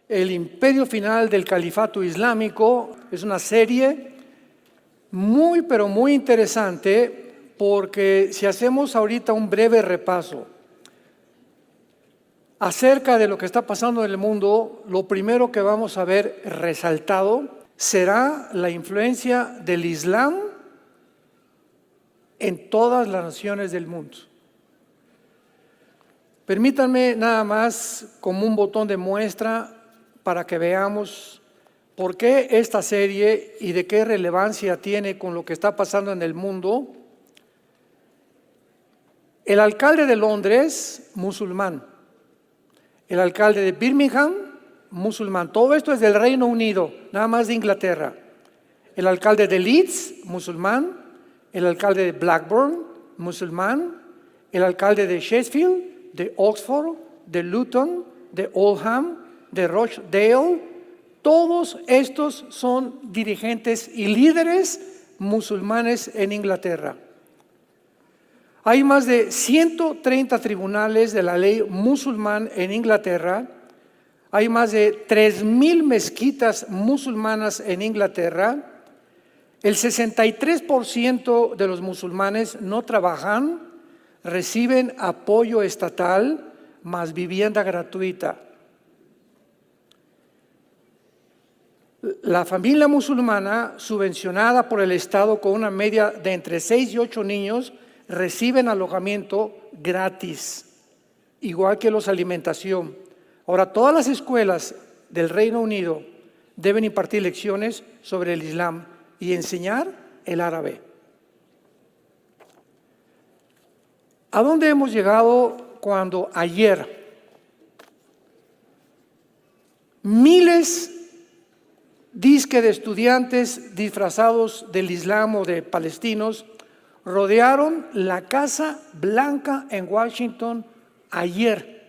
El imperio final del califato islámico. Es una serie muy, pero muy interesante, porque si hacemos ahorita un breve repaso acerca de lo que está pasando en el mundo, lo primero que vamos a ver resaltado será la influencia del Islam en todas las naciones del mundo. Permítanme nada más como un botón de muestra para que veamos por qué esta serie y de qué relevancia tiene con lo que está pasando en el mundo. El alcalde de Londres, musulmán. El alcalde de Birmingham, musulmán. Todo esto es del Reino Unido, nada más de Inglaterra. El alcalde de Leeds, musulmán. El alcalde de Blackburn, musulmán. El alcalde de Sheffield, de Oxford, de Luton, de Oldham, de Rochdale. Todos estos son dirigentes y líderes musulmanes en Inglaterra. Hay más de 130 tribunales de la ley musulmán en Inglaterra. Hay más de 3,000 mezquitas musulmanas en Inglaterra. El 63% de los musulmanes no trabajan, reciben apoyo estatal más vivienda gratuita. La familia musulmana, subvencionada por el Estado con una media de entre 6 y 8 niños, reciben alojamiento gratis, igual que los alimentación. Ahora, todas las escuelas del Reino Unido deben impartir lecciones sobre el Islam y enseñar el árabe. ¿A dónde hemos llegado cuando ayer miles disque de estudiantes disfrazados del Islam o de palestinos rodearon la Casa Blanca en Washington ayer?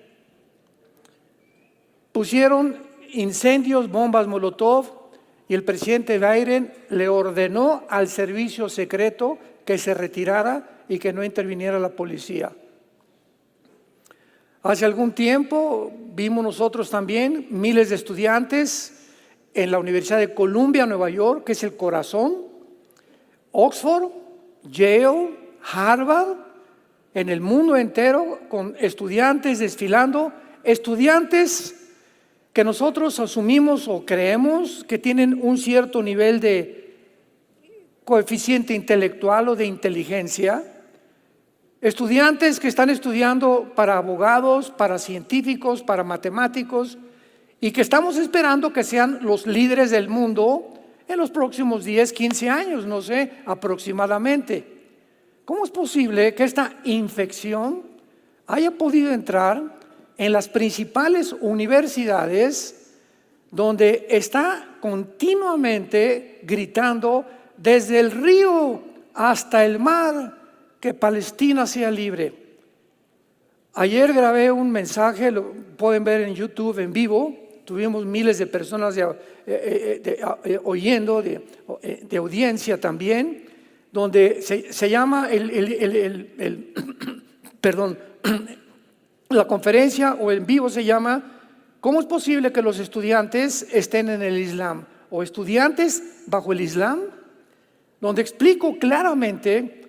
Pusieron incendios, bombas Molotov, y el presidente Biden le ordenó al servicio secreto que se retirara y que no interviniera la policía. Hace algún tiempo vimos nosotros también miles de estudiantes en la Universidad de Columbia, Nueva York, que es el corazón, Oxford, Yale, Harvard, en el mundo entero, con estudiantes desfilando, estudiantes que nosotros asumimos o creemos que tienen un cierto nivel de coeficiente intelectual o de inteligencia, estudiantes que están estudiando para abogados, para científicos, para matemáticos, y que estamos esperando que sean los líderes del mundo en los próximos 10, 15 años, no sé, aproximadamente. ¿Cómo es posible que esta infección haya podido entrar en las principales universidades, donde está continuamente gritando desde el río hasta el mar que Palestina sea libre? Ayer grabé un mensaje, lo pueden ver en YouTube en vivo. Tuvimos miles de personas oyendo, de audiencia también, donde se llama perdón, la conferencia o en vivo se llama ¿cómo es posible que los estudiantes estén en el Islam? O estudiantes bajo el Islam, donde explico claramente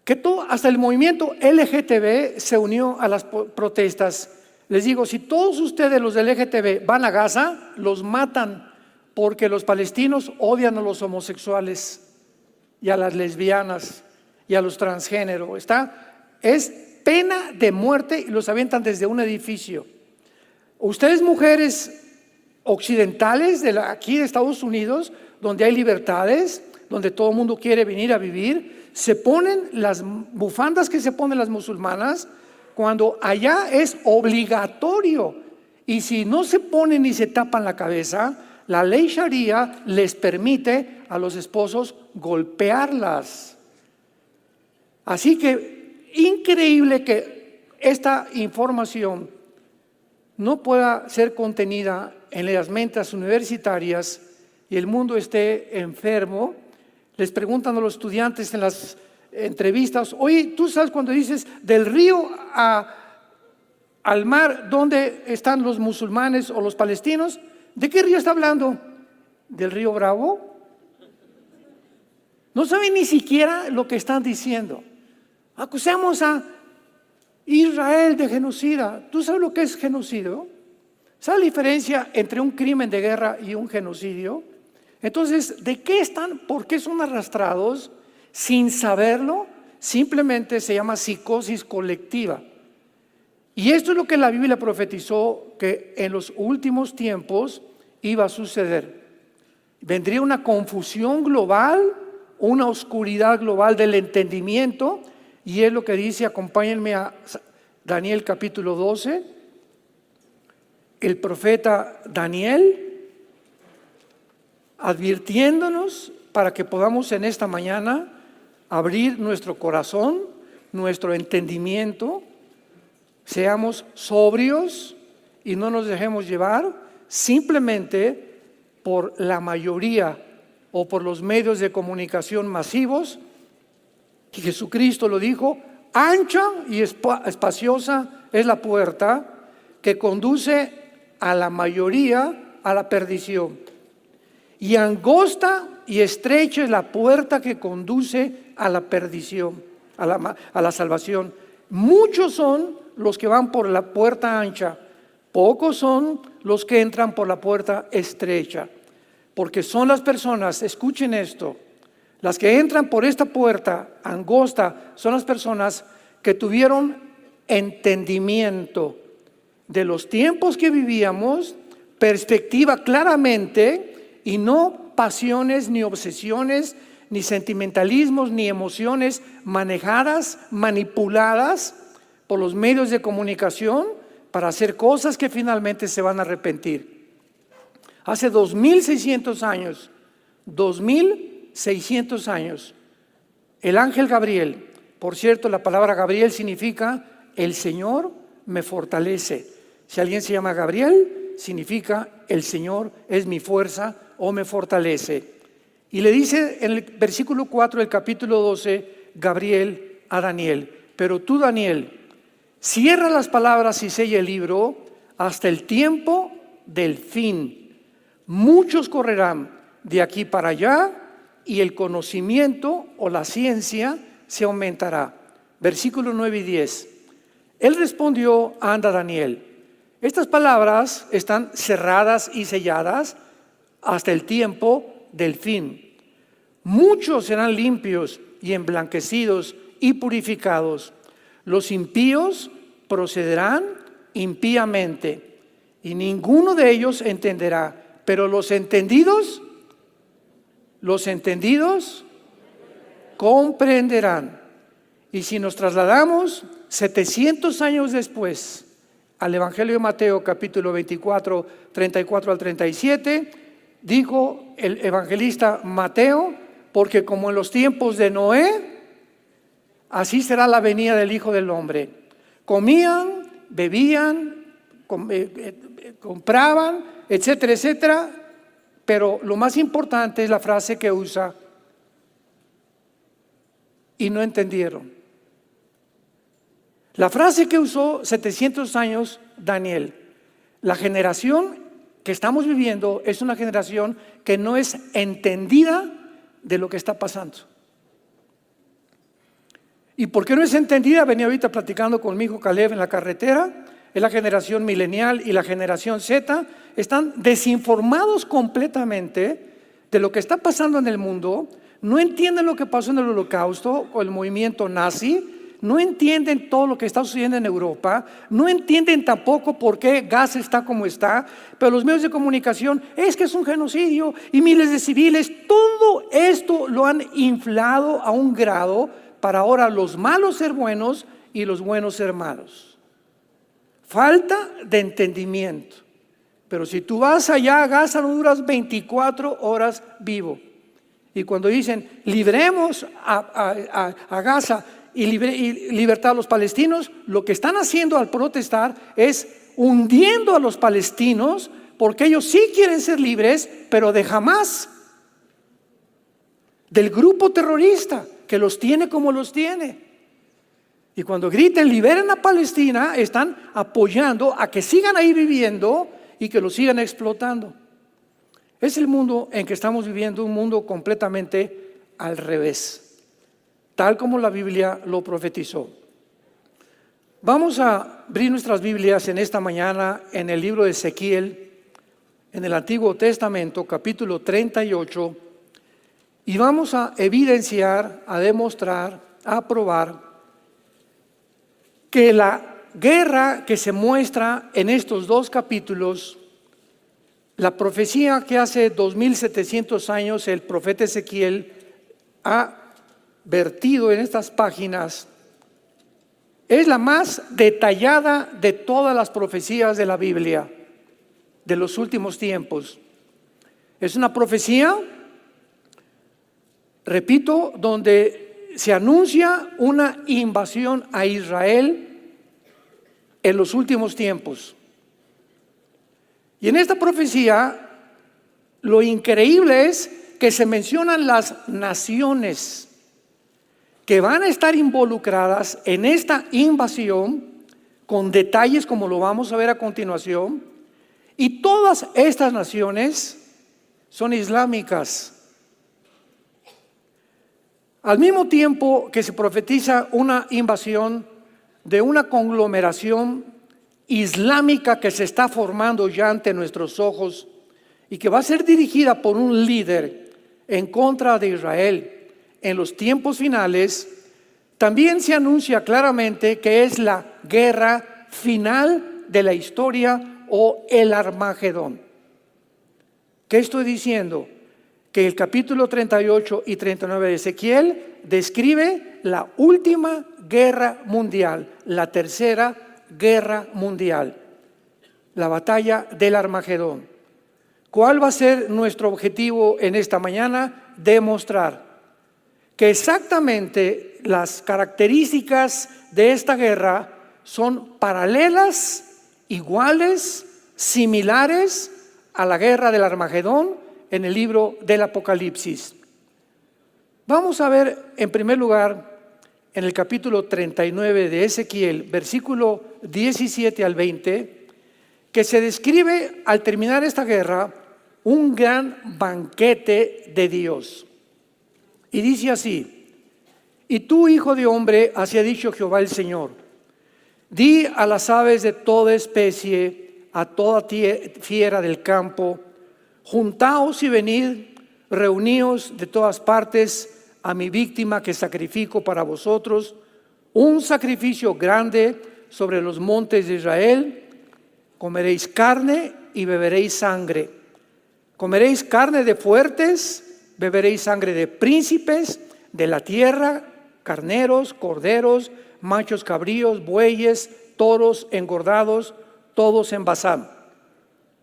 que hasta el movimiento LGTB se unió a las protestas. Les digo, si todos ustedes los del LGTB van a Gaza, los matan, porque los palestinos odian a los homosexuales y a las lesbianas y a los transgéneros. Es pena de muerte y los avientan desde un edificio. Ustedes, mujeres occidentales aquí de Estados Unidos, donde hay libertades, donde todo el mundo quiere venir a vivir, se ponen las bufandas que se ponen las musulmanas, cuando allá es obligatorio, y si no se ponen ni se tapan la cabeza, la ley Sharia les permite a los esposos golpearlas. Así que increíble que esta información no pueda ser contenida en las mentes universitarias y el mundo esté enfermo. Les preguntan a los estudiantes en las entrevistas, oye, ¿tú sabes cuando dices del río al mar donde están los musulmanes o los palestinos. ¿De qué río está hablando? ¿Del río Bravo? No saben ni siquiera lo que están diciendo. Acusamos a Israel de genocida. ¿Tú sabes lo que es genocidio? ¿Sabes la diferencia entre un crimen de guerra y un genocidio? Entonces, ¿de qué están? ¿Por qué son arrastrados sin saberlo? Simplemente se llama psicosis colectiva. Y esto es lo que la Biblia profetizó que en los últimos tiempos iba a suceder. Vendría una confusión global, una oscuridad global del entendimiento, y es lo que dice, acompáñenme a Daniel capítulo 12, el profeta Daniel, advirtiéndonos para que podamos en esta mañana abrir nuestro corazón, nuestro entendimiento, seamos sobrios y no nos dejemos llevar simplemente por la mayoría o por los medios de comunicación masivos. Y Jesucristo lo dijo: ancha y espaciosa es la puerta que conduce a la mayoría a la perdición, y angosta y estrecha es la puerta que conduce a la perdición, a la salvación. Muchos son los que van por la puerta ancha, pocos son los que entran por la puerta estrecha, porque son las personas, escuchen esto, las que entran por esta puerta angosta son las personas que tuvieron entendimiento de los tiempos que vivíamos, perspectiva claramente, y no pasiones, ni obsesiones, ni sentimentalismos, ni emociones manejadas, manipuladas por los medios de comunicación para hacer cosas que finalmente se van a arrepentir. Hace 2600 años, 2600 años, el ángel Gabriel, por cierto, la palabra Gabriel significa el Señor me fortalece. Si alguien se llama Gabriel, significa el Señor es mi fuerza o me fortalece. Y le dice en el versículo 4 del capítulo 12, Gabriel a Daniel: pero tú, Daniel, cierra las palabras y sella el libro hasta el tiempo del fin. Muchos correrán de aquí para allá y el conocimiento o la ciencia se aumentará. Versículos 9 y 10. Él respondió: anda, Daniel, estas palabras están cerradas y selladas hasta el tiempo del fin. Muchos serán limpios y emblanquecidos y purificados. Los impíos procederán impíamente y ninguno de ellos entenderá, pero los entendidos comprenderán. Y si nos trasladamos 700 años después al Evangelio de Mateo capítulo 24, 34 al 37, dijo el evangelista Mateo: porque como en los tiempos de Noé, así será la venida del Hijo del Hombre. Comían, bebían, compraban, etcétera, etcétera, pero lo más importante es la frase que usa: y no entendieron. La frase que usó 700 años Daniel: la generación que estamos viviendo es una generación que no es entendida de lo que está pasando. ¿Y por qué no es entendida? Venía ahorita platicando con mi hijo Caleb en la carretera. Es la generación milenial y la generación Z. Están desinformados completamente de lo que está pasando en el mundo. No entienden lo que pasó en el Holocausto o el movimiento nazi. No entienden todo lo que está sucediendo en Europa. No entienden tampoco por qué Gaza está como está. Pero los medios de comunicación: es que es un genocidio y miles de civiles. Todo esto lo han inflado a un grado para ahora los malos ser buenos y los buenos ser malos. Falta de entendimiento. Pero si tú vas allá a Gaza, no duras 24 horas vivo. Y cuando dicen libremos a Gaza y libertad a los palestinos, lo que están haciendo al protestar es hundiendo a los palestinos, porque ellos sí quieren ser libres, pero de Hamás, del grupo terrorista que los tiene como los tiene. Y cuando griten liberen a Palestina, están apoyando a que sigan ahí viviendo y que lo sigan explotando. Es el mundo en que estamos viviendo, un mundo completamente al revés, tal como la Biblia lo profetizó. Vamos a abrir nuestras Biblias en esta mañana en el libro de Ezequiel, en el Antiguo Testamento, capítulo 38, y vamos a evidenciar, a demostrar, a probar que la guerra que se muestra en estos dos capítulos, la profecía que hace 2700 años el profeta Ezequiel ha vertido en estas páginas, es la más detallada de todas las profecías de la Biblia de los últimos tiempos. Es una profecía, repito, donde se anuncia una invasión a Israel en los últimos tiempos. Y en esta profecía, lo increíble es que se mencionan las naciones que van a estar involucradas en esta invasión, con detalles como lo vamos a ver a continuación, y todas estas naciones son islámicas. Al mismo tiempo que se profetiza una invasión de una conglomeración islámica que se está formando ya ante nuestros ojos y que va a ser dirigida por un líder en contra de Israel en los tiempos finales, también se anuncia claramente que es la guerra final de la historia o el Armagedón. ¿Qué estoy diciendo? Que el capítulo 38 y 39 de Ezequiel describe la última guerra mundial, la tercera guerra mundial, la batalla del Armagedón. ¿Cuál va a ser nuestro objetivo en esta mañana? Demostrar que exactamente las características de esta guerra son paralelas, iguales, similares a la guerra del Armagedón en el libro del Apocalipsis. Vamos a ver en primer lugar en el capítulo 39 de Ezequiel, versículo 17 al 20, que se describe al terminar esta guerra un gran banquete de Dios. Y dice así: y tú, hijo de hombre, así ha dicho Jehová el Señor, di a las aves de toda especie, a toda fiera del campo, juntaos y venid, reuníos de todas partes a mi víctima que sacrifico para vosotros, un sacrificio grande sobre los montes de Israel. Comeréis carne y beberéis sangre. Comeréis carne de fuertes, beberéis sangre de príncipes de la tierra, carneros, corderos, machos cabríos, bueyes, toros engordados, todos en Basán.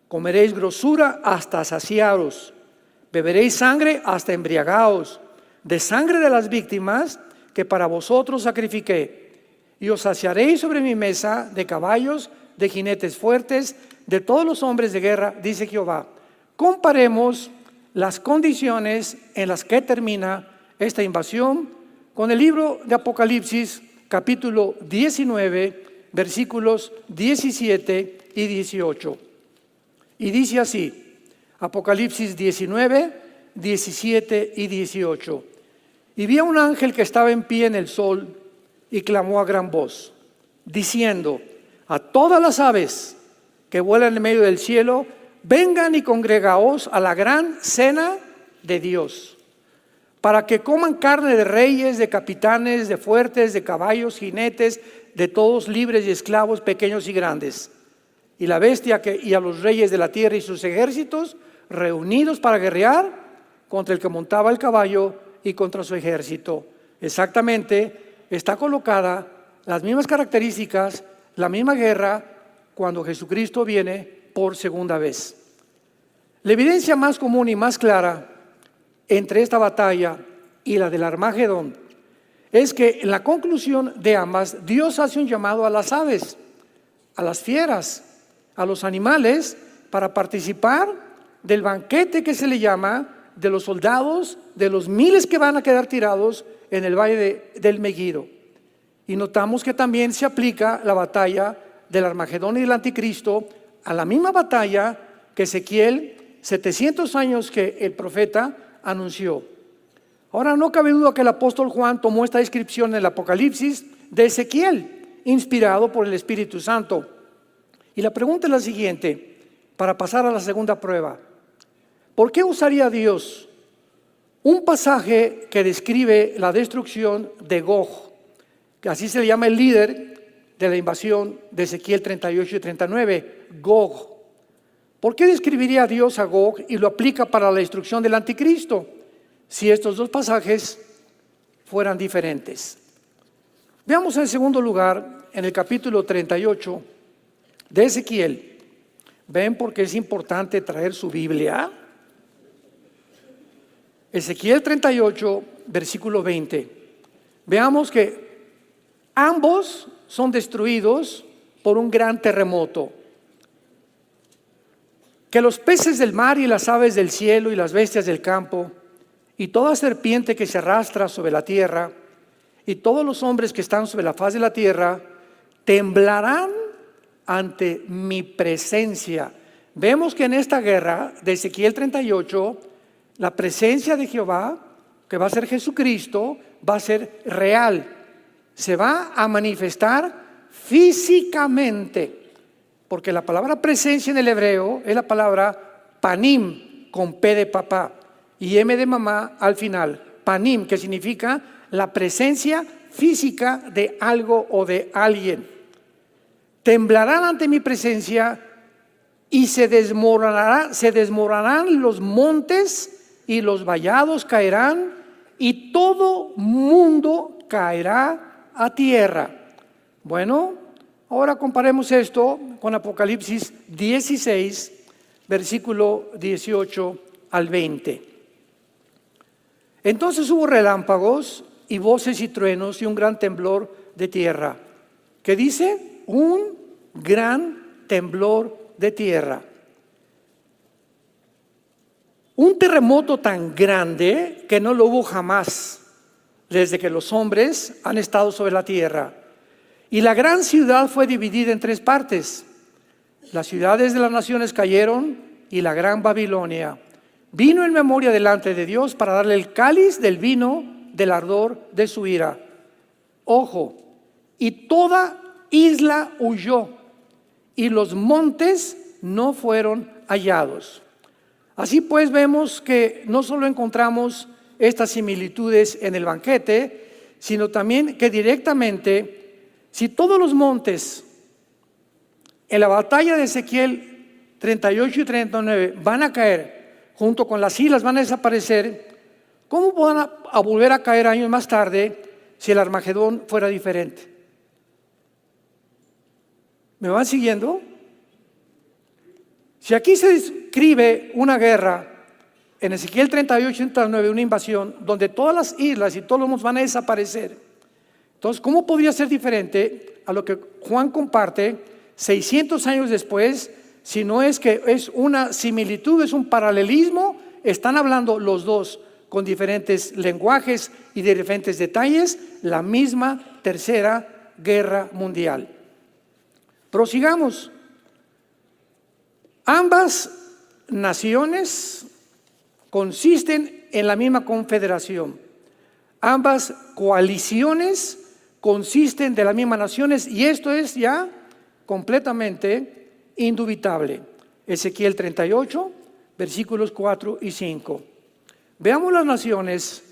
Comeréis grosura hasta saciaros, beberéis sangre hasta embriagaos, de sangre de las víctimas que para vosotros sacrifiqué. Y os saciaréis sobre mi mesa de caballos, de jinetes fuertes, de todos los hombres de guerra, dice Jehová. Comparemos las condiciones en las que termina esta invasión con el libro de Apocalipsis, capítulo 19, versículos 17 y 18. Y dice así, Apocalipsis 19, 17 y 18. Y vi a un ángel que estaba en pie en el sol y clamó a gran voz, diciendo a todas las aves que vuelan en medio del cielo, vengan y congregaos a la gran cena de Dios, para que coman carne de reyes, de capitanes, de fuertes, de caballos, jinetes, de todos libres y esclavos, pequeños y grandes. Y la bestia y a los reyes de la tierra y sus ejércitos, reunidos para guerrear contra el que montaba el caballo y contra su ejército. Exactamente, está colocada las mismas características, la misma guerra, cuando Jesucristo viene por segunda vez. La evidencia más común y más clara entre esta batalla y la del Armagedón es que en la conclusión de ambas, Dios hace un llamado a las aves, a las fieras, a los animales, para participar del banquete que se le llama de los soldados, de los miles que van a quedar tirados en el valle del Megiddo. Y notamos que también se aplica la batalla del Armagedón y del Anticristo a la misma batalla que Ezequiel, 700 años que el profeta anunció. Ahora, no cabe duda que el apóstol Juan tomó esta descripción en el Apocalipsis de Ezequiel, inspirado por el Espíritu Santo. Y la pregunta es la siguiente, para pasar a la segunda prueba. ¿Por qué usaría Dios un pasaje que describe la destrucción de Gog, que así se le llama el líder de la invasión de Ezequiel 38 y 39, Gog? ¿Por qué describiría Dios a Gog y lo aplica para la destrucción del Anticristo si estos dos pasajes fueran diferentes? Veamos en segundo lugar en el capítulo 38 de Ezequiel. ¿Ven por qué es importante traer su Biblia? Ezequiel 38, versículo 20. Veamos que ambos son destruidos por un gran terremoto. Que los peces del mar y las aves del cielo y las bestias del campo y toda serpiente que se arrastra sobre la tierra y todos los hombres que están sobre la faz de la tierra temblarán ante mi presencia. Vemos que en esta guerra de Ezequiel 38, la presencia de Jehová, que va a ser Jesucristo, va a ser real. Se va a manifestar físicamente, porque la palabra presencia en el hebreo es la palabra panim, con P de papá y M de mamá al final. Panim, que significa la presencia física de algo o de alguien. Temblarán ante mi presencia y se desmoronarán los montes y los vallados caerán y todo mundo caerá a tierra. Bueno, ahora comparemos esto con Apocalipsis 16, versículo 18 al 20. Entonces hubo relámpagos y voces y truenos y un gran temblor de tierra. ¿Qué dice? Un gran temblor de tierra. Un terremoto tan grande que no lo hubo jamás desde que los hombres han estado sobre la tierra. Y la gran ciudad fue dividida en tres partes. Las ciudades de las naciones cayeron y la gran Babilonia vino en memoria delante de Dios para darle el cáliz del vino del ardor de su ira. Ojo, y toda isla huyó y los montes no fueron hallados. Así pues vemos que no solo encontramos estas similitudes en el banquete, sino también que directamente, si todos los montes en la batalla de Ezequiel 38 y 39 van a caer, junto con las islas van a desaparecer, ¿cómo van a volver a caer años más tarde si el Armagedón fuera diferente? ¿Me van siguiendo? Si aquí se describe una guerra, en Ezequiel 38 y 39, una invasión, donde todas las islas y todos los montes van a desaparecer, entonces, ¿cómo podría ser diferente a lo que Juan comparte 600 años después, si no es que es una similitud, es un paralelismo? Están hablando los dos con diferentes lenguajes y de diferentes detalles, la misma tercera guerra mundial. Prosigamos. Ambas naciones consisten en la misma confederación. Ambas coaliciones consisten de las mismas naciones y esto es ya completamente indubitable. Ezequiel 38, versículos 4 y 5. Veamos las naciones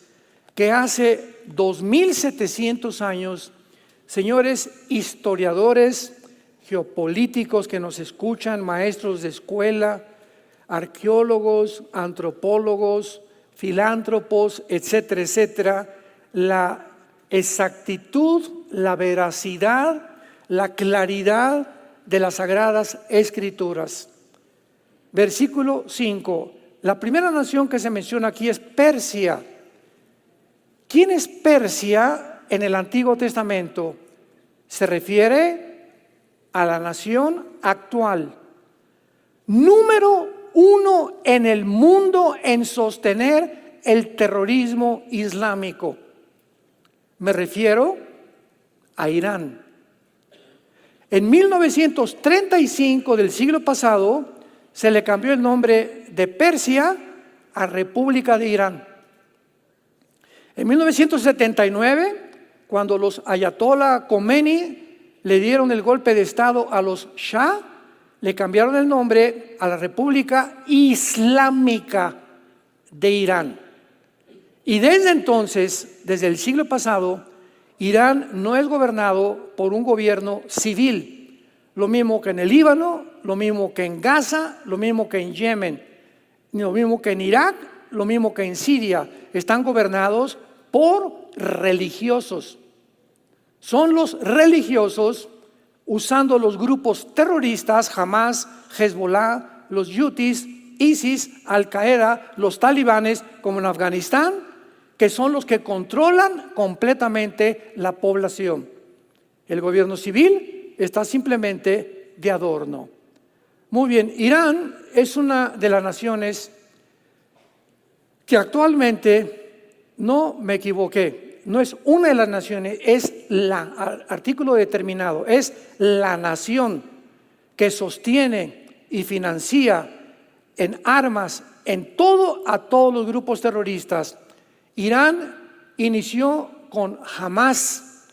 que hace 2700 años, señores historiadores, geopolíticos que nos escuchan, maestros de escuela, arqueólogos, antropólogos, filántropos, etcétera, etcétera, la exactitud, la veracidad, la claridad de las Sagradas Escrituras. Versículo 5. La primera nación que se menciona aquí es Persia. ¿Quién es Persia en el Antiguo Testamento? Se refiere a la nación actual, número 1 en el mundo en sostener el terrorismo islámico. Me refiero a Irán. En 1935 del siglo pasado se le cambió el nombre de Persia a República de Irán. En 1979, cuando los ayatollah Khomeini le dieron el golpe de estado a los Shah, le cambiaron el nombre a la República Islámica de Irán. Y desde entonces, desde el siglo pasado, Irán no es gobernado por un gobierno civil, lo mismo que en el Líbano, lo mismo que en Gaza, lo mismo que en Yemen, lo mismo que en Irak, lo mismo que en Siria. Están gobernados por religiosos. Son los religiosos, usando los grupos terroristas, Hamas, Hezbollah, los Houthis, ISIS, Al-Qaeda, los talibanes, como en Afganistán, que son los que controlan completamente la población. El gobierno civil está simplemente de adorno. Muy bien, Irán es una de las naciones que actualmente, no me equivoqué, no es una de las naciones, es artículo determinado, es la nación que sostiene y financia en armas, en todo, a todos los grupos terroristas. Irán inició con Hamas,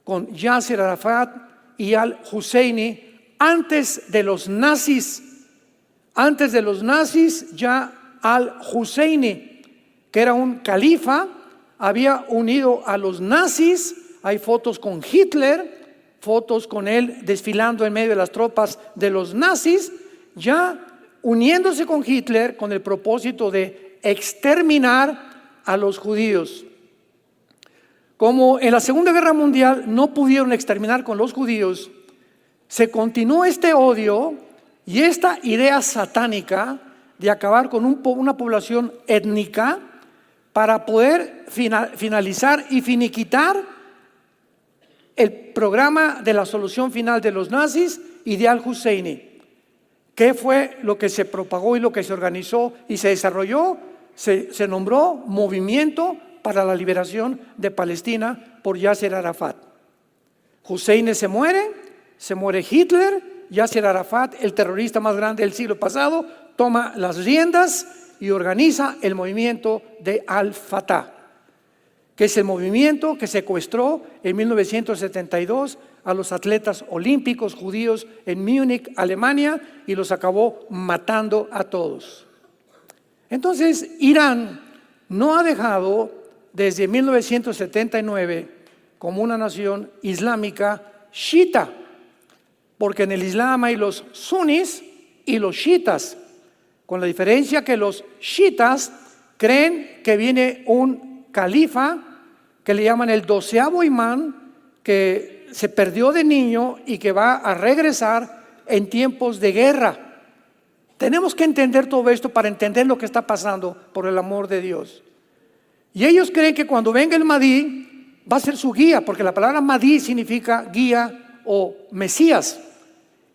con Yasser Arafat y al-Husseini antes de los nazis. Antes de los nazis, ya al-Husseini, que era un califa, había unido a los nazis. Hay fotos con Hitler, fotos con él desfilando en medio de las tropas de los nazis, ya uniéndose con Hitler con el propósito de exterminar a los judíos. Como en la Segunda Guerra Mundial no pudieron exterminar con los judíos, se continuó este odio y esta idea satánica de acabar con una población étnica para poder finalizar y finiquitar el programa de la solución final de los nazis y de al-Husseini. ¿Qué fue lo que se propagó y lo que se organizó y se desarrolló? Se nombró Movimiento para la Liberación de Palestina por Yasser Arafat. Husseini se muere Hitler, Yasser Arafat, el terrorista más grande del siglo pasado, toma las riendas y organiza el movimiento de Al-Fatah, que es el movimiento que secuestró en 1972 a los atletas olímpicos judíos en Múnich, Alemania, y los acabó matando a todos. Entonces, Irán no ha dejado desde 1979 como una nación islámica chiita, porque en el Islam hay los sunis y los chiitas, con la diferencia que los chiitas creen que viene un califa que le llaman el 12º imán, que se perdió de niño y que va a regresar en tiempos de guerra. Tenemos que entender todo esto para entender lo que está pasando, por el amor de Dios. Y ellos creen que cuando venga el Mahdi va a ser su guía, porque la palabra Mahdi significa guía o Mesías.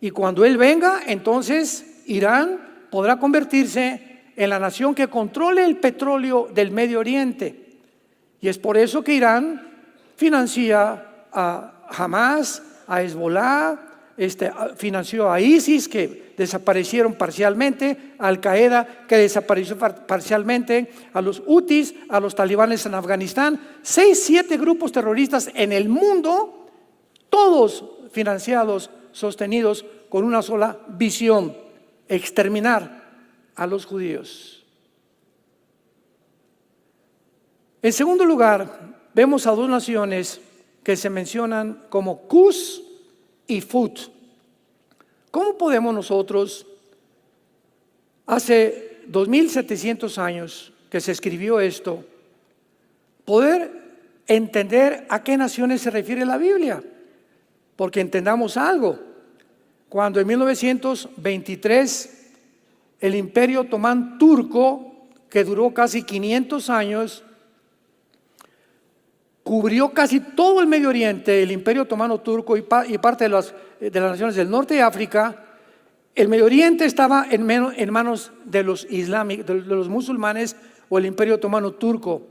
Y cuando él venga, entonces Irán podrá convertirse en la nación que controle el petróleo del Medio Oriente. Y es por eso que Irán financia a Hamas, a Hezbollah, financió a ISIS, que desaparecieron parcialmente, a Al-Qaeda, que desapareció parcialmente, a los Houthis, a los talibanes en Afganistán, 6, 7 grupos terroristas en el mundo, todos financiados, sostenidos con una sola visión: exterminar a los judíos. En segundo lugar, vemos a dos naciones que se mencionan como Cus y Fut. ¿Cómo podemos nosotros, hace 2700 años que se escribió esto, poder entender a qué naciones se refiere la Biblia? Porque entendamos algo. Cuando en 1923 el Imperio Otomán turco, que duró casi 500 años, cubrió casi todo el Medio Oriente, el Imperio Otomano turco y parte de las naciones del norte de África. El Medio Oriente estaba en manos de los islámicos, de los musulmanes, o el Imperio Otomano turco.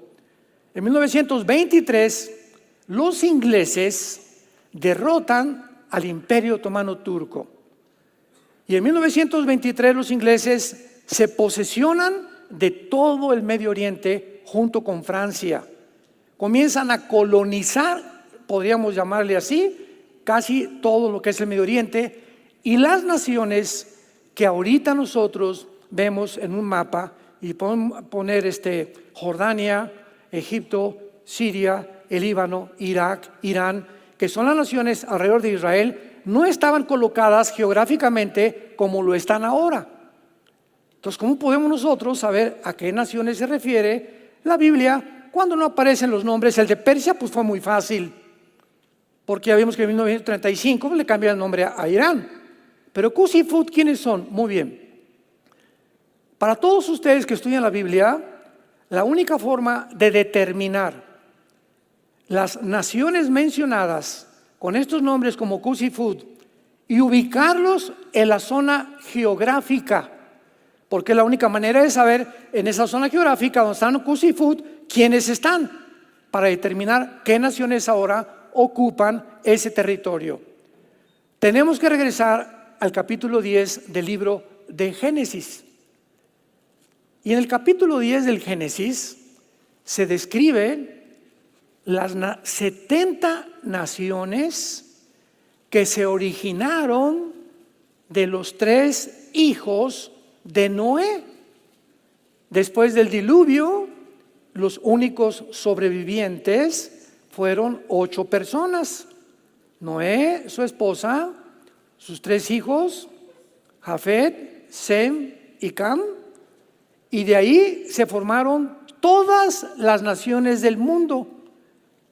En 1923, los ingleses derrotan al Imperio Otomano Turco. Y en 1923 los ingleses se posesionan de todo el Medio Oriente junto con Francia. Comienzan a colonizar, podríamos llamarle así, casi todo lo que es el Medio Oriente, y las naciones que ahorita nosotros vemos en un mapa, y podemos poner Jordania, Egipto, Siria, el Líbano, Irak, Irán, que son las naciones alrededor de Israel, no estaban colocadas geográficamente como lo están ahora. Entonces, ¿cómo podemos nosotros saber a qué naciones se refiere la Biblia cuando no aparecen los nombres? El de Persia pues fue muy fácil, porque ya vimos que en 1935 le cambian el nombre a Irán. Pero Cus y Fut, ¿quiénes son? Muy bien. Para todos ustedes que estudian la Biblia, la única forma de determinar las naciones mencionadas con estos nombres como Cus y Fut y ubicarlos en la zona geográfica, porque la única manera de saber en esa zona geográfica donde están Cus y Fut quiénes están, para determinar qué naciones ahora ocupan ese territorio. Tenemos que regresar al capítulo 10 del libro de Génesis. Y en el capítulo 10 del Génesis se describe las 70 naciones que se originaron de los 3 hijos de Noé. Después del diluvio, los únicos sobrevivientes fueron 8 personas. Noé, su esposa, sus 3 hijos, Jafet, Sem y Cam. Y de ahí se formaron todas las naciones del mundo.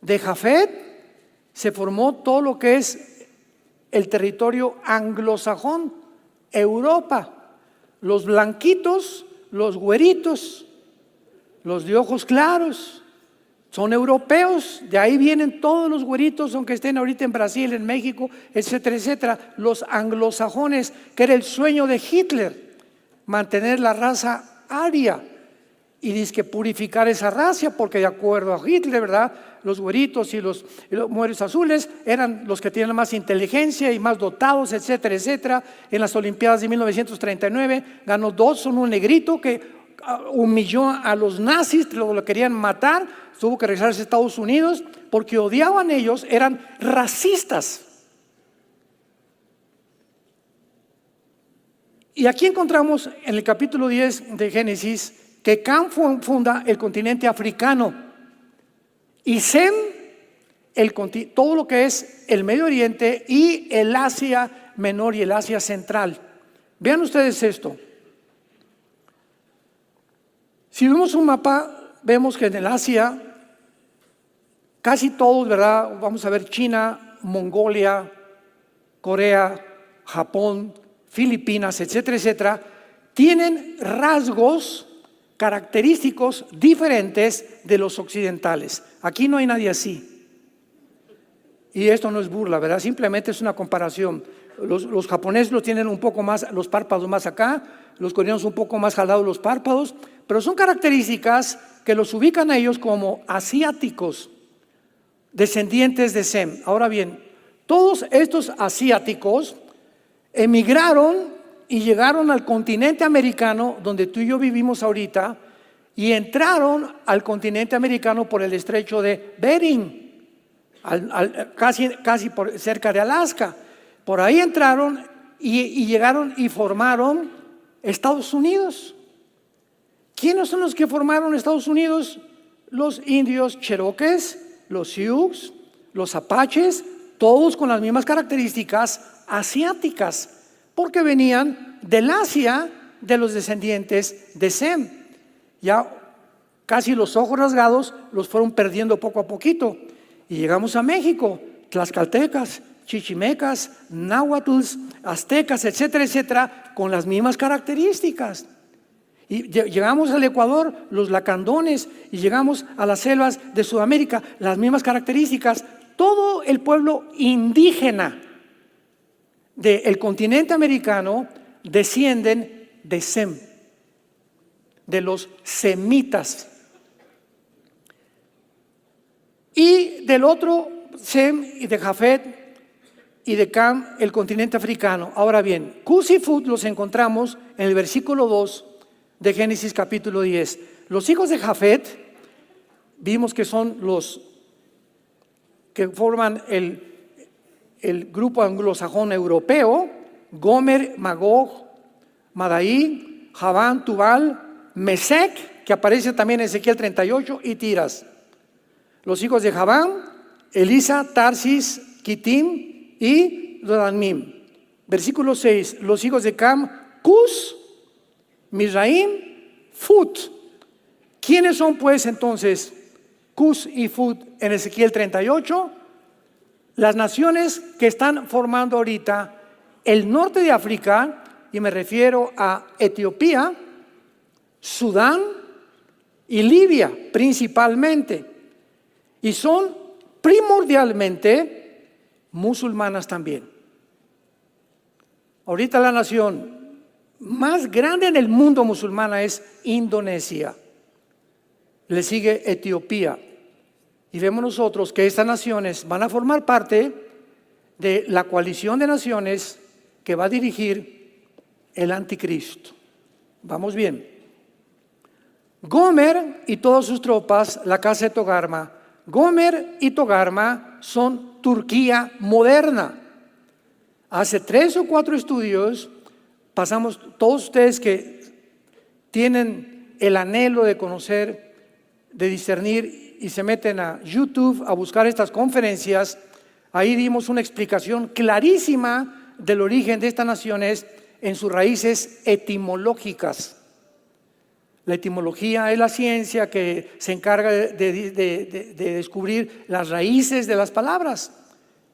De Jafet se formó todo lo que es el territorio anglosajón, Europa. Los blanquitos, los güeritos, los de ojos claros, son europeos. De ahí vienen todos los güeritos, aunque estén ahorita en Brasil, en México, etcétera, etcétera. Los anglosajones, que era el sueño de Hitler, mantener la raza aria, y dice que purificar esa raza, porque de acuerdo a Hitler, ¿verdad?, los güeritos y los mujeres azules eran los que tienen más inteligencia y más dotados, etcétera, etcétera. En las Olimpiadas de 1939 ganó Dodson, un negrito que humilló a los nazis, lo querían matar, tuvo que regresarse a Estados Unidos porque odiaban ellos, eran racistas. Y aquí encontramos en el capítulo 10 de Génesis que Cam funda el continente africano y Sem todo lo que es el Medio Oriente y el Asia Menor y el Asia Central. Vean ustedes esto. Si vemos un mapa, vemos que en el Asia casi todos, ¿verdad? Vamos a ver China, Mongolia, Corea, Japón, Filipinas, etcétera, etcétera, tienen rasgos característicos diferentes de los occidentales. Aquí no hay nadie así. Y esto no es burla, ¿verdad? Simplemente es una comparación. Los japoneses lo tienen un poco más, los párpados más acá, los coreanos un poco más jalados los párpados, pero son características que los ubican a ellos como asiáticos, descendientes de Sem. Ahora bien, todos estos asiáticos emigraron y llegaron al continente americano, donde tú y yo vivimos ahorita, y entraron al continente americano por el estrecho de Bering, casi cerca de Alaska. Por ahí entraron y llegaron y formaron Estados Unidos. ¿Quiénes son los que formaron Estados Unidos? Los indios cherokees, los sioux, los apaches, todos con las mismas características asiáticas, porque venían del Asia de los descendientes de Sem. Ya casi los ojos rasgados los fueron perdiendo poco a poquito. Y llegamos a México, tlaxcaltecas, chichimecas, náhuatls, aztecas, etcétera, etcétera, con las mismas características. Y llegamos al Ecuador, los lacandones, y llegamos a las selvas de Sudamérica, las mismas características. Todo el pueblo indígena del continente americano descienden de Sem, de los semitas. Y del otro, Sem y de Jafet, y de Cam el continente africano. Ahora bien, Cus y Fut los encontramos en el versículo 2 de Génesis capítulo 10. Los hijos de Jafet, vimos que son los que forman el grupo anglosajón europeo: Gomer, Magog, Madai, Javán, Tubal, Mesec, que aparece también en Ezequiel 38, y Tiras. Los hijos de Javán: Elisa, Tarsis, Kitim y Dodamim. Versículo 6, los hijos de Cam: Cus, Mizraim, Fut. ¿Quiénes son pues entonces Cus y Fut en Ezequiel 38? Las naciones que están formando ahorita el norte de África, y me refiero a Etiopía, Sudán y Libia principalmente, y son primordialmente musulmanas también. Ahorita la nación más grande en el mundo musulmana es Indonesia, le sigue Etiopía, y vemos nosotros que estas naciones van a formar parte de la coalición de naciones que va a dirigir el anticristo. Vamos bien. Gomer y todas sus tropas, la casa de Togarma. Gomer y Togarma son Turquía moderna. Hace 3 o 4 estudios pasamos, todos ustedes que tienen el anhelo de conocer, de discernir, y se meten a YouTube a buscar estas conferencias, ahí dimos una explicación clarísima del origen de estas naciones en sus raíces etimológicas. La etimología es la ciencia que se encarga de descubrir las raíces de las palabras,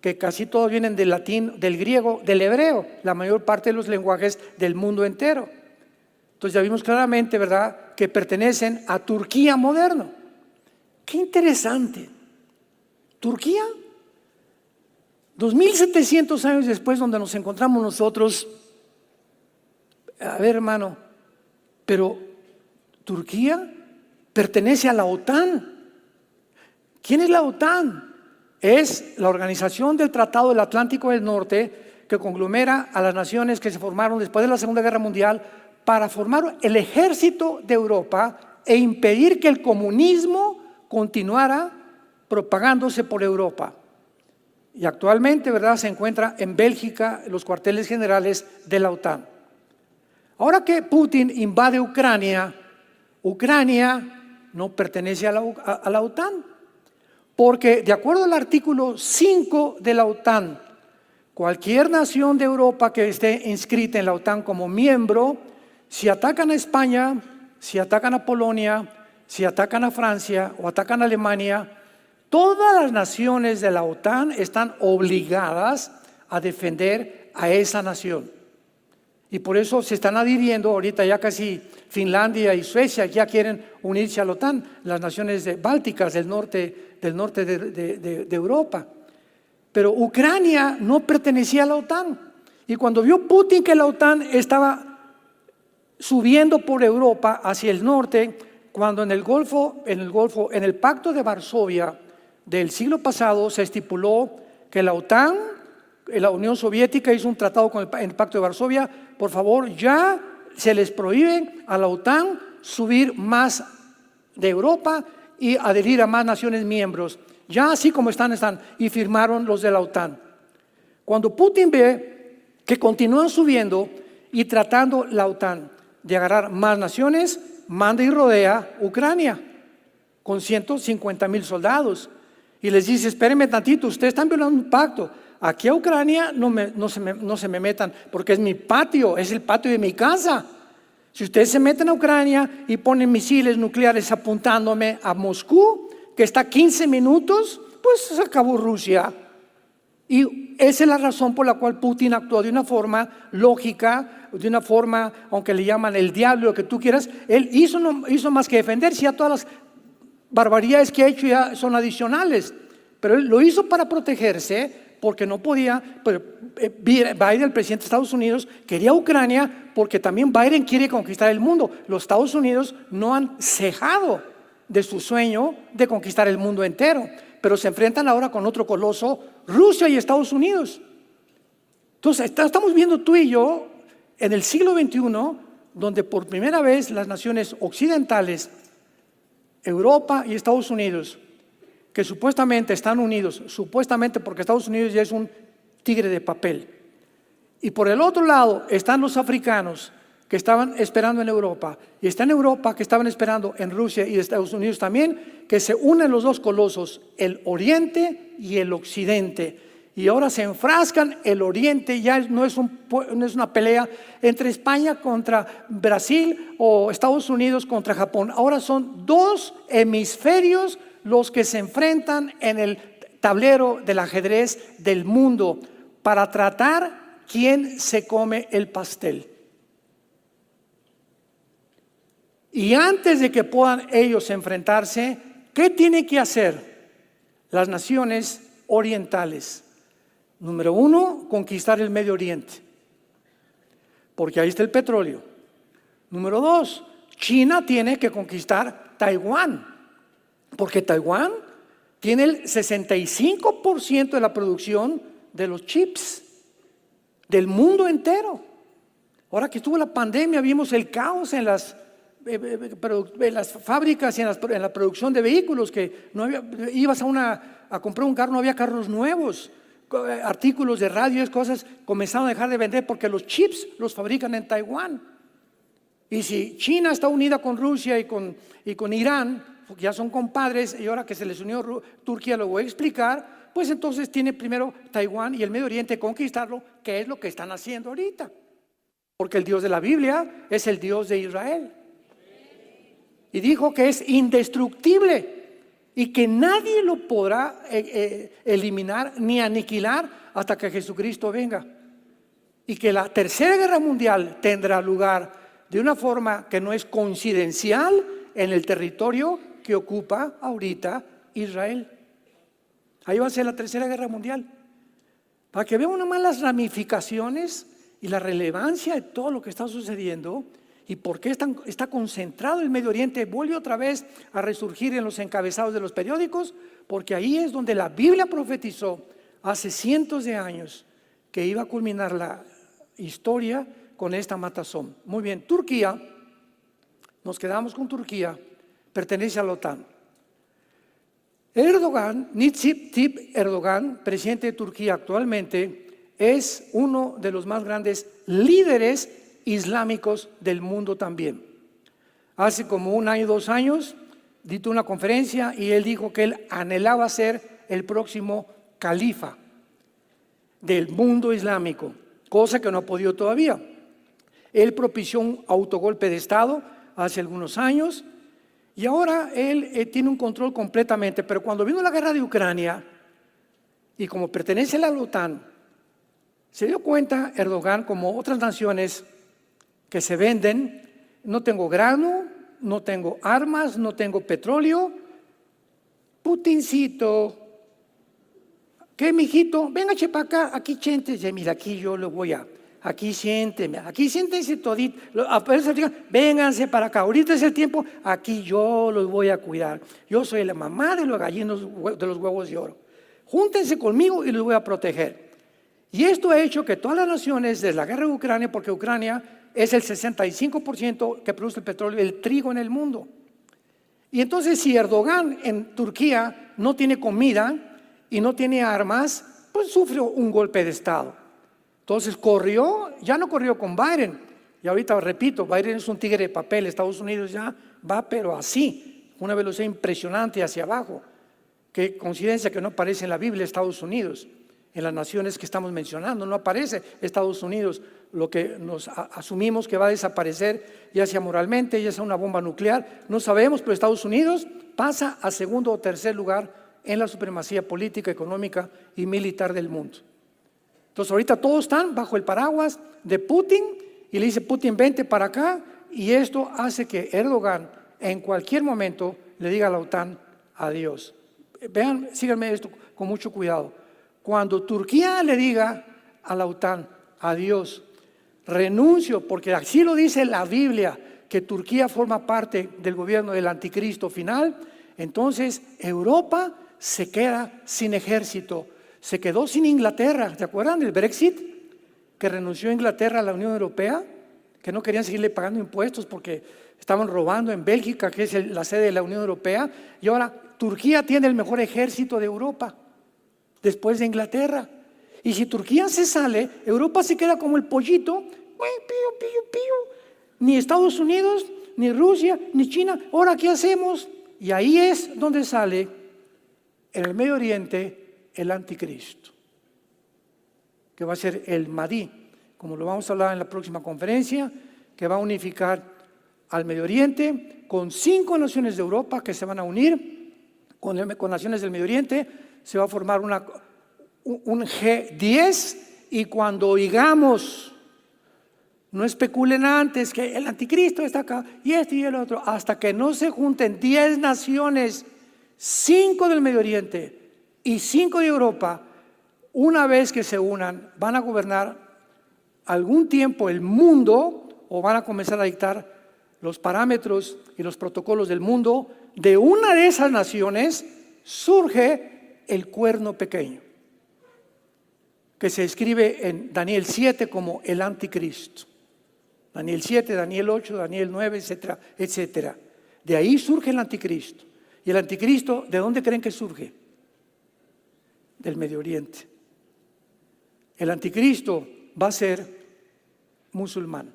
que casi todos vienen del latín, del griego, del hebreo, la mayor parte de los lenguajes del mundo entero. Entonces ya vimos claramente, ¿verdad?, que pertenecen a Turquía moderno. Qué interesante. Turquía, 2700 años después, donde nos encontramos nosotros. A ver, hermano, pero Turquía pertenece a la OTAN. ¿Quién es la OTAN? Es la organización del Tratado del Atlántico del Norte, que conglomera a las naciones que se formaron después de la Segunda Guerra Mundial para formar el ejército de Europa e impedir que el comunismo continuara propagándose por Europa. Y actualmente, ¿verdad?, se encuentra en Bélgica los cuarteles generales de la OTAN. Ahora que Putin invade Ucrania, Ucrania no pertenece a la OTAN, porque de acuerdo al artículo 5 de la OTAN, cualquier nación de Europa que esté inscrita en la OTAN como miembro, si atacan a España, si atacan a Polonia, si atacan a Francia o atacan a Alemania, todas las naciones de la OTAN están obligadas a defender a esa nación. Y por eso se están adhiriendo, ahorita ya casi Finlandia y Suecia ya quieren unirse a la OTAN, las naciones bálticas del norte de Europa. Pero Ucrania no pertenecía a la OTAN. Y cuando vio Putin que la OTAN estaba subiendo por Europa hacia el norte, cuando en el Pacto de Varsovia del siglo pasado se estipuló que la OTAN, la Unión Soviética hizo un tratado con el Pacto de Varsovia, por favor, ya se les prohíbe a la OTAN subir más de Europa y adherir a más naciones miembros. Ya así como están, y firmaron los de la OTAN. Cuando Putin ve que continúan subiendo y tratando la OTAN de agarrar más naciones, manda y rodea Ucrania con 150,000 soldados y les dice: espérenme tantito, ustedes están violando un pacto. Aquí a Ucrania no se me metan, porque es mi patio, es el patio de mi casa. Si ustedes se meten a Ucrania y ponen misiles nucleares apuntándome a Moscú, que está a 15 minutos, pues se acabó Rusia. Y esa es la razón por la cual Putin actuó de una forma lógica, de una forma, aunque le llaman el diablo, lo que tú quieras. Él no hizo más que defenderse. Ya todas las barbaridades que ha hecho ya son adicionales, pero él lo hizo para protegerse, porque no podía. Biden, el presidente de Estados Unidos, quería Ucrania porque también Biden quiere conquistar el mundo. Los Estados Unidos no han cejado de su sueño de conquistar el mundo entero, pero se enfrentan ahora con otro coloso, Rusia y Estados Unidos. Entonces, estamos viendo tú y yo en el siglo XXI, donde por primera vez las naciones occidentales, Europa y Estados Unidos, que supuestamente están unidos, supuestamente porque Estados Unidos ya es un tigre de papel. Y por el otro lado están los africanos que estaban esperando en Europa, y está en Europa que estaban esperando en Rusia y Estados Unidos también, que se unen los dos colosos, el Oriente y el Occidente. Y ahora se enfrascan, el Oriente ya no es una pelea entre España contra Brasil o Estados Unidos contra Japón. Ahora son dos hemisferios los que se enfrentan en el tablero del ajedrez del mundo para tratar quién se come el pastel. Y antes de que puedan ellos enfrentarse, ¿qué tienen que hacer las naciones orientales? Número uno, conquistar el Medio Oriente, porque ahí está el petróleo. Número dos, China tiene que conquistar Taiwán, porque Taiwán tiene el 65% de la producción de los chips del mundo entero. Ahora que estuvo la pandemia, vimos el caos en las fábricas y en la producción de vehículos, que no había, ibas a comprar un carro, no había carros nuevos, artículos de radio, cosas comenzaron a dejar de vender porque los chips los fabrican en Taiwán. Y si China está unida con Rusia y con Irán, porque ya son compadres, y ahora que se les unió Turquía, lo voy a explicar, pues entonces tiene primero Taiwán y el Medio Oriente conquistarlo, que es lo que están haciendo ahorita, porque el Dios de la Biblia es el Dios de Israel. Y dijo que es indestructible y que nadie lo podrá eliminar ni aniquilar hasta que Jesucristo venga. Y que la tercera guerra mundial tendrá lugar de una forma que no es coincidencial en el territorio que ocupa ahorita Israel. Ahí va a ser la tercera guerra mundial. Para que vean nomás las ramificaciones y la relevancia de todo lo que está sucediendo. ¿Y por qué está concentrado el Medio Oriente? Vuelve otra vez a resurgir en los encabezados de los periódicos, porque ahí es donde la Biblia profetizó hace cientos de años que iba a culminar la historia con esta matazón. Muy bien, Turquía, nos quedamos con Turquía, pertenece a la OTAN. Erdogan, Recep Tayyip Erdogan, presidente de Turquía actualmente, es uno de los más grandes líderes islámicos del mundo también. Hace como 1 año, 2 años, dictó una conferencia y él dijo que él anhelaba ser el próximo califa del mundo islámico, cosa que no ha podido todavía. Él propició un autogolpe de Estado hace algunos años y ahora él tiene un control completamente, pero cuando vino la guerra de Ucrania y como pertenece a la OTAN, se dio cuenta Erdogan, como otras naciones que se venden, no tengo grano, no tengo armas, no tengo petróleo. Putincito, ¿qué, mijito? Venga, para acá, aquí siéntese, mira, aquí yo lo voy aquí siénteme, aquí siéntense todito, vénganse para acá, ahorita es el tiempo, aquí yo los voy a cuidar. Yo soy la mamá de los gallinos de los huevos de oro. Júntense conmigo y los voy a proteger. Y esto ha hecho que todas las naciones, desde la guerra de Ucrania, porque Ucrania es el 65% que produce el petróleo, el trigo en el mundo. Y entonces si Erdogan en Turquía no tiene comida y no tiene armas, pues sufrió un golpe de Estado. Entonces ya no corrió con Biden. Y ahorita repito, Biden es un tigre de papel, Estados Unidos ya va pero así, una velocidad impresionante hacia abajo. Qué coincidencia que no aparece en la Biblia Estados Unidos. En las naciones que estamos mencionando no aparece Estados Unidos, lo que nos asumimos que va a desaparecer, ya sea moralmente, ya sea una bomba nuclear, no sabemos, pero Estados Unidos pasa a segundo o tercer lugar en la supremacía política, económica y militar del mundo. Entonces ahorita todos están bajo el paraguas de Putin y le dice Putin vente para acá, y esto hace que Erdogan en cualquier momento le diga a la OTAN adiós. Vean, síganme esto con mucho cuidado. Cuando Turquía le diga a la OTAN, adiós, renuncio, porque así lo dice la Biblia, que Turquía forma parte del gobierno del anticristo final, entonces Europa se queda sin ejército, se quedó sin Inglaterra. ¿Se acuerdan del Brexit? que renunció a Inglaterra a la Unión Europea, que no querían seguirle pagando impuestos porque estaban robando en Bélgica, que es la sede de la Unión Europea, y ahora Turquía tiene el mejor ejército de Europa, después de Inglaterra. Y si Turquía se sale, Europa se queda como el pollito, pío, pío, pío. Ni Estados Unidos, ni Rusia, ni China. Ahora, ¿qué hacemos? Y ahí es donde sale en el Medio Oriente el anticristo, que va a ser el Mahdi, como lo vamos a hablar en la próxima conferencia, que va a unificar al Medio Oriente con 5 naciones de Europa que se van a unir con naciones del Medio Oriente. Se va a formar un G10, y cuando oigamos, no especulen antes que el anticristo está acá y este y el otro, hasta que no se junten 10 naciones, 5 del Medio Oriente y 5 de Europa. Una vez que se unan, van a gobernar algún tiempo el mundo, o van a comenzar a dictar los parámetros y los protocolos del mundo. De una de esas naciones surge el cuerno pequeño, que se escribe en Daniel 7 como el anticristo. Daniel 7, Daniel 8, Daniel 9, etcétera, etcétera. De ahí surge el anticristo. ¿Y el anticristo de dónde creen que surge? Del Medio Oriente. El anticristo va a ser musulmán.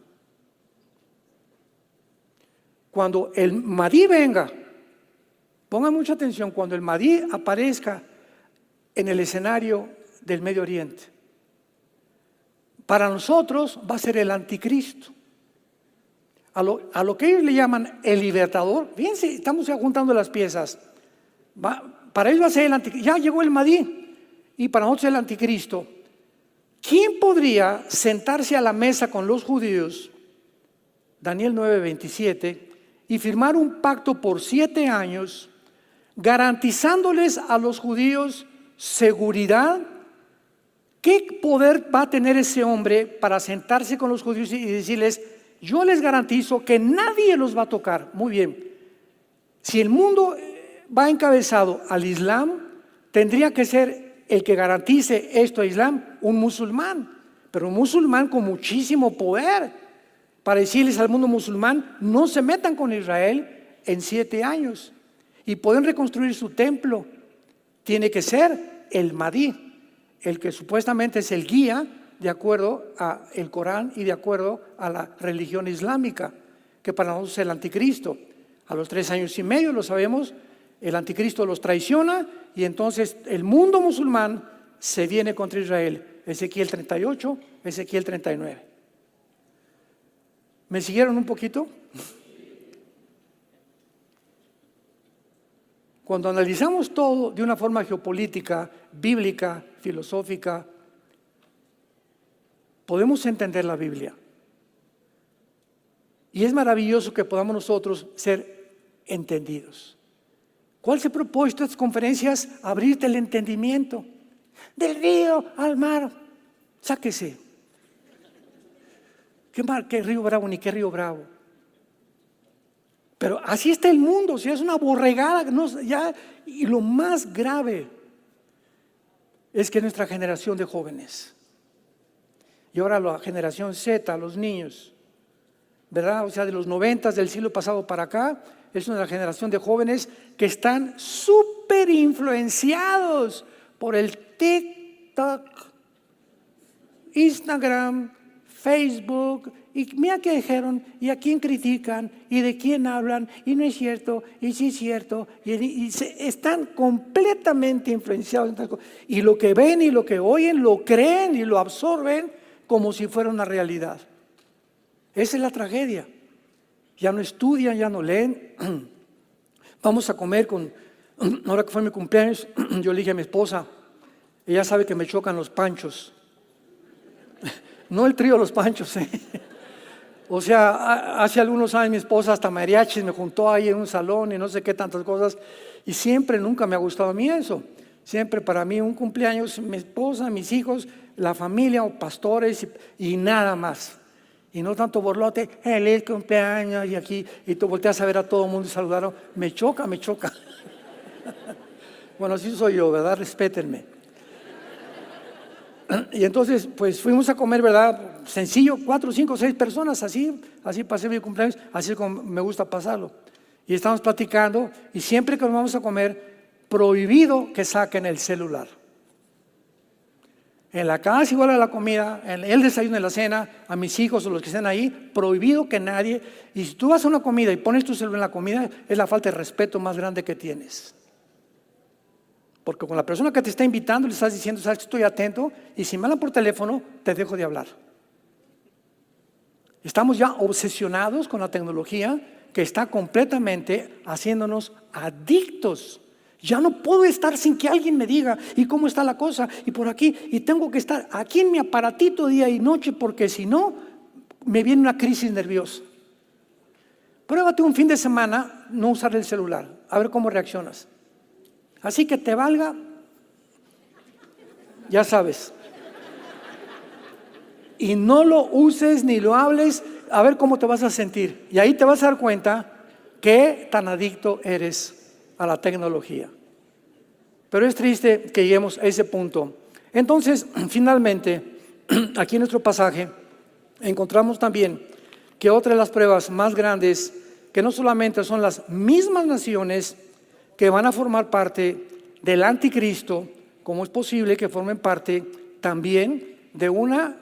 Cuando el Mahdi venga, pongan mucha atención, cuando el Mahdi aparezca en el escenario del Medio Oriente, para nosotros va a ser el anticristo. A lo que ellos le llaman el libertador. Fíjense, estamos ya juntando las piezas. Para ellos va a ser el anticristo. Ya llegó el Mahdi, y para nosotros el anticristo. ¿Quién podría sentarse a la mesa con los judíos, Daniel 9:27, y firmar un pacto por 7 años, garantizándoles a los judíos seguridad? ¿Qué poder va a tener ese hombre para sentarse con los judíos y decirles: yo les garantizo que nadie los va a tocar? Muy bien. Si el mundo va encabezado al Islam, tendría que ser el que garantice esto a Islam un musulmán, pero un musulmán con muchísimo poder, para decirles al mundo musulmán: no se metan con Israel en 7 años, y pueden reconstruir su templo. Tiene que ser el Mahdi, el que supuestamente es el guía de acuerdo al Corán y de acuerdo a la religión islámica, que para nosotros es el anticristo. A los 3 años y medio, lo sabemos, el anticristo los traiciona, y entonces el mundo musulmán se viene contra Israel. Ezequiel 38, Ezequiel 39. ¿Me siguieron un poquito? Cuando analizamos todo de una forma geopolítica, bíblica, filosófica, podemos entender la Biblia. Y es maravilloso que podamos nosotros ser entendidos. ¿Cuál es el propósito de estas conferencias? Abrirte el entendimiento. Del río al mar, sáquese. ¿Qué mar? ¿Qué río Bravo? Ni qué río Bravo. Pero así está el mundo, o sea, es una borregada. Y lo más grave es que nuestra generación de jóvenes, y ahora la generación Z, los niños, ¿verdad? O sea, de los 90 del siglo pasado para acá, es una generación de jóvenes que están súper influenciados por el TikTok, Instagram, Facebook. Y mira qué dijeron, y a quién critican, y de quién hablan, y no es cierto, y sí es cierto, y están completamente influenciados. Y lo que ven y lo que oyen, lo creen y lo absorben como si fuera una realidad. Esa es la tragedia. Ya no estudian, ya no leen. Vamos a comer ahora que fue mi cumpleaños, yo le dije a mi esposa, ella sabe que me chocan los panchos. No el trío Los Panchos, O sea, hace algunos años mi esposa hasta mariachis me juntó ahí en un salón y no sé qué tantas cosas, y siempre, nunca me ha gustado a mí eso. Siempre para mí un cumpleaños, mi esposa, mis hijos, la familia o pastores y nada más. Y no tanto borlote, el cumpleaños y aquí, y tú volteas a ver a todo el mundo y saludaron. Me choca. Bueno, así soy yo, ¿verdad? Respétenme. Y entonces, pues fuimos a comer, ¿verdad? Sencillo, 4, 5, 6 personas, así pasé mi cumpleaños, así como me gusta pasarlo. Y estamos platicando, y siempre que nos vamos a comer, prohibido que saquen el celular. En la casa, igual a la comida, en el desayuno, en la cena, a mis hijos o los que estén ahí, prohibido que nadie. Y si tú vas a una comida y pones tu celular en la comida, es la falta de respeto más grande que tienes. Porque con la persona que te está invitando le estás diciendo, sabes que estoy atento, y si me hablan por teléfono, te dejo de hablar. Estamos ya obsesionados con la tecnología que está completamente haciéndonos adictos. Ya no puedo estar sin que alguien me diga, ¿y cómo está la cosa? Y por aquí, y tengo que estar aquí en mi aparatito día y noche, porque si no, me viene una crisis nerviosa. Pruébate un fin de semana no usar el celular, a ver cómo reaccionas. Así que te valga, ya sabes. Y no lo uses ni lo hables, a ver cómo te vas a sentir. Y ahí te vas a dar cuenta qué tan adicto eres a la tecnología. Pero es triste que lleguemos a ese punto. Entonces, finalmente, aquí en nuestro pasaje, encontramos también que otra de las pruebas más grandes, que no solamente son las mismas naciones que van a formar parte del anticristo, como es posible que formen parte también de una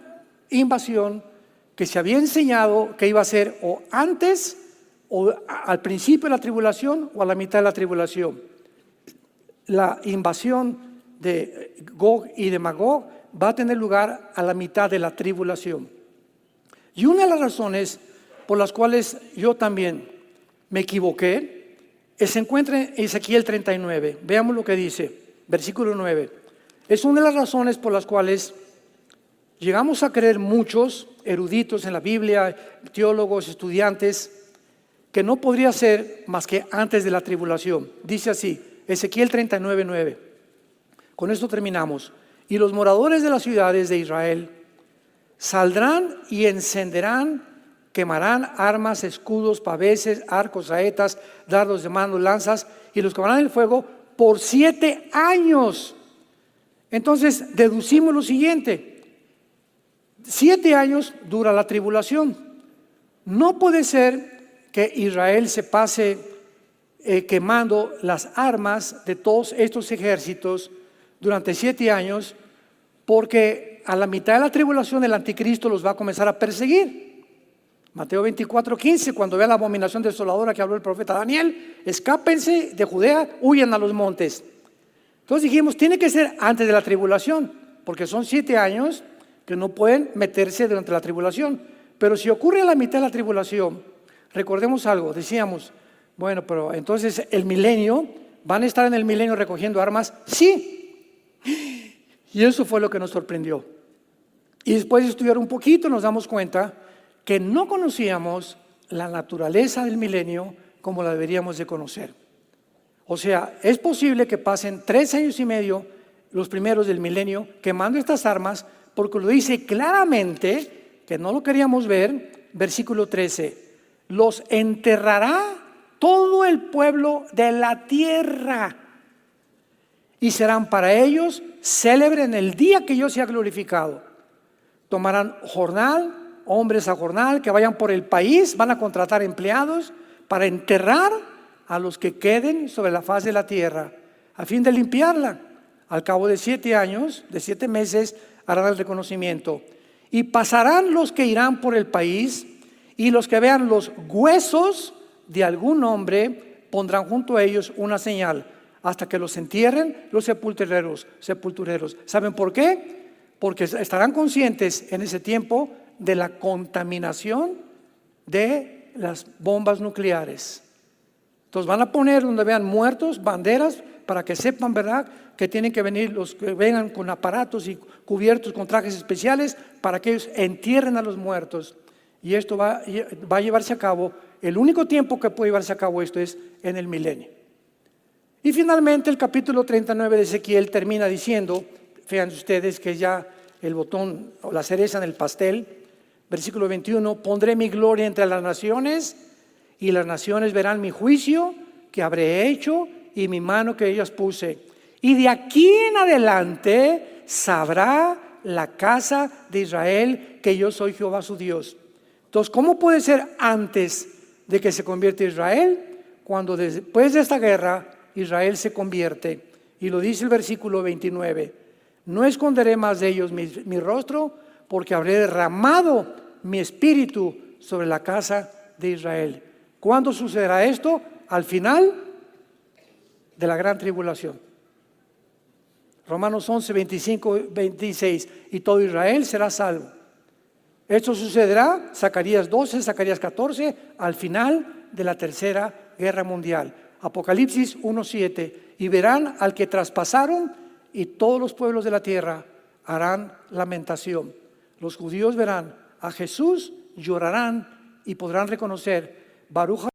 invasión que se había enseñado que iba a ser o antes o al principio de la tribulación o a la mitad de la tribulación. La invasión de Gog y de Magog va a tener lugar a la mitad de la tribulación. Y una de las razones por las cuales yo también me equivoqué se encuentra en Ezequiel 39. Veamos lo que dice, versículo 9. Es una de las razones por las cuales llegamos a creer muchos eruditos en la Biblia, teólogos, estudiantes, que no podría ser más que antes de la tribulación. Dice así, Ezequiel 39, 9. Con esto terminamos. Y los moradores de las ciudades de Israel saldrán y encenderán, quemarán armas, escudos, paveses, arcos, saetas, dardos de mano, lanzas, y los quemarán en el fuego por 7 años. Entonces deducimos lo siguiente: 7 años dura la tribulación. No puede ser que Israel se pase quemando las armas de todos estos ejércitos durante 7 años, porque a la mitad de la tribulación el anticristo los va a comenzar a perseguir. Mateo 24, 15, cuando vean la abominación desoladora que habló el profeta Daniel, escápense de Judea, huyan a los montes. Entonces dijimos, tiene que ser antes de la tribulación, porque son 7 años que no pueden meterse durante la tribulación. Pero si ocurre a la mitad de la tribulación, recordemos algo, decíamos, bueno, pero entonces el milenio, ¿van a estar en el milenio recogiendo armas? Sí. Y eso fue lo que nos sorprendió. Y después de estudiar un poquito nos damos cuenta que no conocíamos la naturaleza del milenio como la deberíamos de conocer. O sea, es posible que pasen 3 años y medio, los primeros del milenio, quemando estas armas, porque lo dice claramente, que no lo queríamos ver, versículo 13, los enterrará todo el pueblo de la tierra y serán para ellos célebres en el día que yo sea glorificado. Tomarán jornal, hombres a jornal, que vayan por el país, van a contratar empleados para enterrar a los que queden sobre la faz de la tierra, a fin de limpiarla. Al cabo de 7 años, de 7 meses, harán el reconocimiento. Y pasarán los que irán por el país, y los que vean los huesos de algún hombre, pondrán junto a ellos una señal, hasta que los entierren los sepultureros. ¿Saben por qué? Porque estarán conscientes en ese tiempo de la contaminación de las bombas nucleares. Entonces van a poner donde vean muertos, banderas, para que sepan, ¿verdad?, que tienen que venir los que vengan con aparatos y cubiertos con trajes especiales para que ellos entierren a los muertos. Y esto va a llevarse a cabo, el único tiempo que puede llevarse a cabo esto es en el milenio. Y finalmente el capítulo 39 de Ezequiel termina diciendo, fíjense ustedes que ya el botón o la cereza en el pastel, versículo 21, pondré mi gloria entre las naciones y las naciones verán mi juicio que habré hecho y mi mano que ellas puse. Y de aquí en adelante sabrá la casa de Israel, que yo soy Jehová su Dios. Entonces, ¿cómo puede ser antes de que se convierta Israel? Cuando después de esta guerra Israel se convierte, y lo dice el versículo 29, no esconderé más de ellos mi rostro, porque habré derramado mi espíritu sobre la casa de Israel. ¿Cuándo sucederá esto? Al final de la gran tribulación. Romanos 11, 25, 26, y todo Israel será salvo. Esto sucederá, Zacarías 12, Zacarías 14, al final de la tercera guerra mundial. Apocalipsis 1, 7, y verán al que traspasaron, y todos los pueblos de la tierra harán lamentación. Los judíos verán a Jesús, llorarán y podrán reconocer Baruch